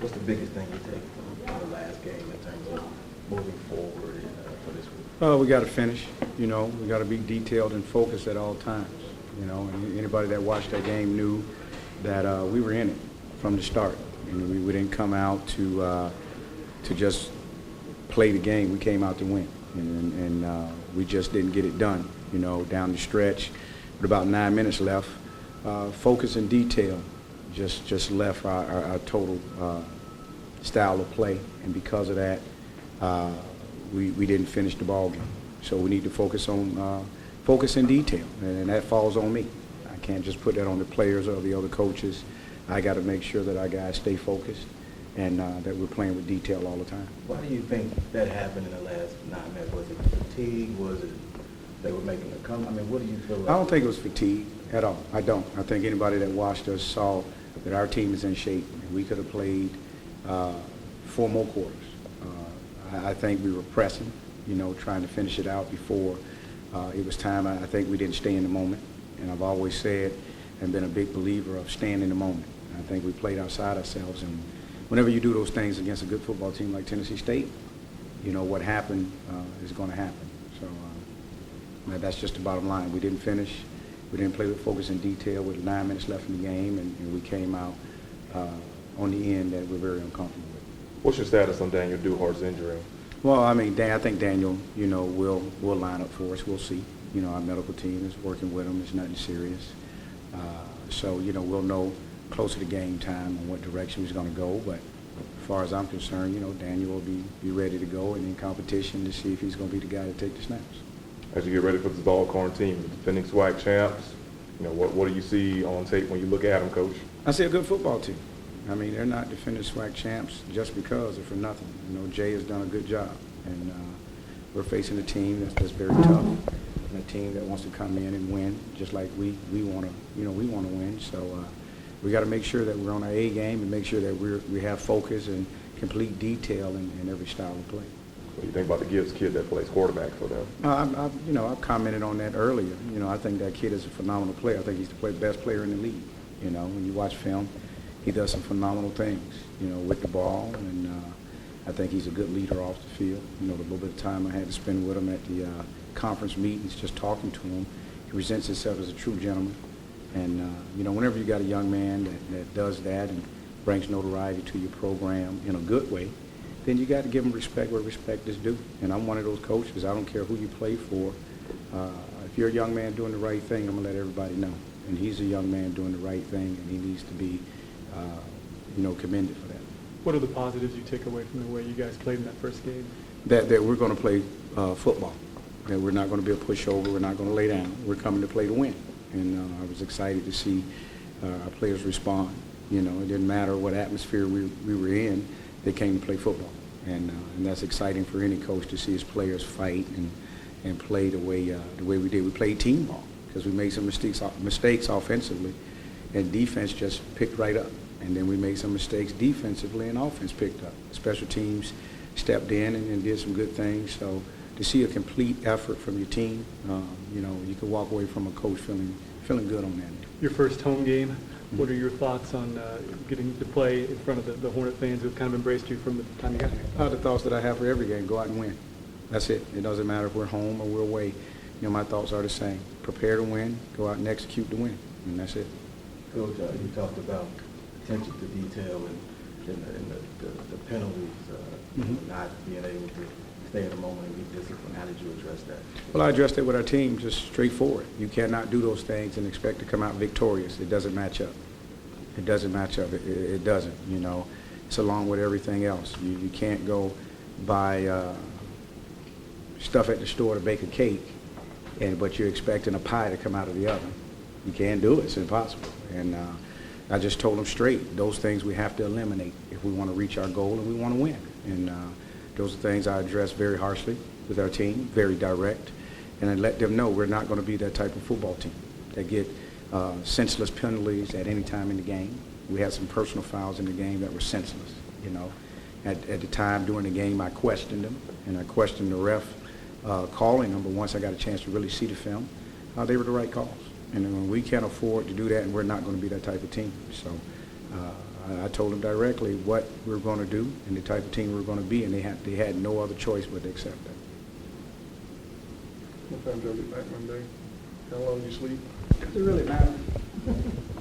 What's the biggest thing you take from the last game in terms of moving forward for this week? Well, we got to finish. We got to be detailed and focused at all times. And anybody that watched that game knew that we were in it from the start. We didn't come out to just play the game. We came out to win, and we just didn't get it done. Down the stretch, with about 9 minutes left, focus and detail just left our total style of play, and because of that, we didn't finish the ball game. So we need to focus on focus and detail, and that falls on me. I can't just put that on the players or the other coaches. I got to make sure that our guys stay focused and that we're playing with detail all the time. Why do you think that happened in the last 9 minutes? Was it fatigue? Was it they were making a come? I mean, what do you feel like? I don't think it was fatigue at all. I don't. I think anybody that watched us saw that our team is in shape. We could have played 4 more quarters. I think we were pressing, trying to finish it out before it was time. I think we didn't stay in the moment, and I've always said and been a big believer of staying in the moment. I think we played outside ourselves, and whenever you do those things against a good football team like Tennessee State, what happened is going to happen. So that's just the bottom line. We didn't finish. We didn't play with focus and detail with 9 minutes left in the game, and we came out on the end that we're very uncomfortable with. What's your status on Daniel Duhart's injury? Well, I think Daniel, will line up for us. We'll see. Our medical team is working with him. It's nothing serious. So, we'll know closer to game time on what direction he's going to go. But as far as I'm concerned, Daniel will be ready to go and in competition to see if he's going to be the guy to take the snaps. As you get ready for this Alcorn team, the defending SWAC champs, what do you see on tape when you look at them, Coach? I see a good football team. They're not defending SWAC champs just because or for nothing. Jay has done a good job, and we're facing a team that's very tough, and a team that wants to come in and win, just like we want to. We want to win. So we got to make sure that we're on our A game and make sure that we have focus and complete detail in every style of play. What do you think about the Gibbs kid that plays quarterback for them? I've commented on that earlier. I think that kid is a phenomenal player. I think he's the best player in the league. When you watch film, he does some phenomenal things, with the ball, and I think he's a good leader off the field. The little bit of time I had to spend with him at the conference meetings, just talking to him, he presents himself as a true gentleman. And, whenever you got a young man that does that and brings notoriety to your program in a good way, then you got to give him respect where respect is due. And I'm one of those coaches. I don't care who you play for. If you're a young man doing the right thing, I'm going to let everybody know. And he's a young man doing the right thing, and he needs to be, commended for that. What are the positives you take away from the way you guys played in that first game? That we're going to play football. That we're not going to be a pushover. We're not going to lay down. We're coming to play to win. And I was excited to see our players respond. It didn't matter what atmosphere we were in. They came to play football, and that's exciting for any coach to see his players fight and play the way we did. We played team ball because we made some mistakes offensively, and defense just picked right up. And then we made some mistakes defensively, and offense picked up. Special teams stepped in and did some good things. So to see a complete effort from your team, you can walk away from a coach feeling good on that. Your first home game. What are your thoughts on getting to play in front of the Hornet fans who have kind of embraced you from the time you got here? The thoughts that I have for every game, go out and win. That's it. It doesn't matter if we're home or we're away. My thoughts are the same. Prepare to win, go out and execute to win, and that's it. Coach, you talked about attention to detail and the penalties, not being able to stay in the moment and be disciplined. How did you address that? Well, I addressed it with our team, just straightforward. You cannot do those things and expect to come out victorious. It doesn't match up. It doesn't match up. It doesn't, It's along with everything else. You can't go buy stuff at the store to bake a cake, but you're expecting a pie to come out of the oven. You can't do it. It's impossible. And I just told them straight, those things we have to eliminate if we want to reach our goal and we want to win. And those are things I address very harshly with our team, very direct, and I let them know we're not going to be that type of football team that get senseless penalties at any time in the game. We had some personal fouls in the game that were senseless, At the time during the game, I questioned them, and I questioned the ref calling them, but once I got a chance to really see the film, they were the right calls. And we can't afford to do that, and we're not going to be that type of team. So I told them directly what we were going to do and the type of team we were going to be, and they had no other choice but to accept that. What time y'all get back Monday? How long do you sleep? Does it really matter?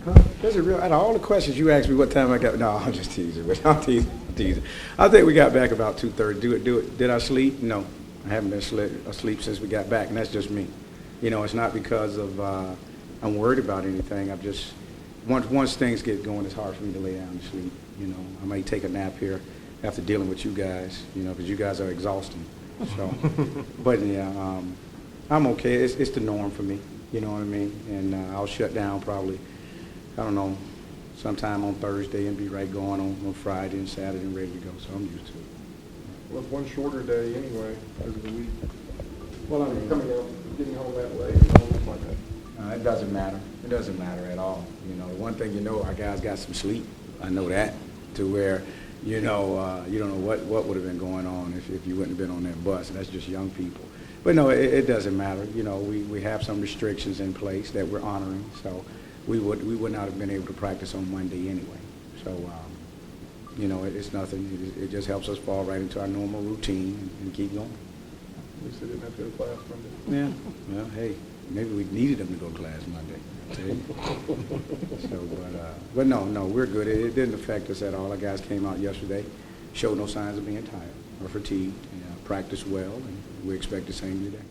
Huh? Does it really? Out of all the questions you asked me what time I got, no, I'm just teasing, but I'm teasing. I think we got back about 2:30. Did I sleep? No. I haven't been asleep since we got back, and that's just me. You know, it's not because of I'm worried about anything. I'm just, once things get going, it's hard for me to lay down and sleep. You know, I may take a nap here after dealing with you guys, you know, because you guys are exhausting. So, but yeah, I'm okay. It's the norm for me. You know what I mean? And I'll shut down probably, I don't know, sometime on Thursday and be right going on Friday and Saturday and ready to go. So I'm used to it. Well, it's one shorter day anyway, over the week. Well, I mean, Coming out, getting home that late, and all this like that. it doesn't matter. It doesn't matter at all. You know, one thing you know, our guys got some sleep. I know that, to where, you know, you don't know what would have been going on if you wouldn't have been on that bus. And that's just young people. But no, it doesn't matter. You know, we have some restrictions in place that we're honoring. So we would not have been able to practice on Monday anyway. So, you know, it's nothing. It just helps us fall right into our normal routine and keep going. At least they didn't have to go to class Monday. Yeah. Well, hey, maybe we needed them to go to class Monday. I'll tell you. So, but no, we're good. It didn't affect us at all. Our guys came out yesterday, showed no signs of being tired or fatigued. You know, practiced well, and we expect the same today.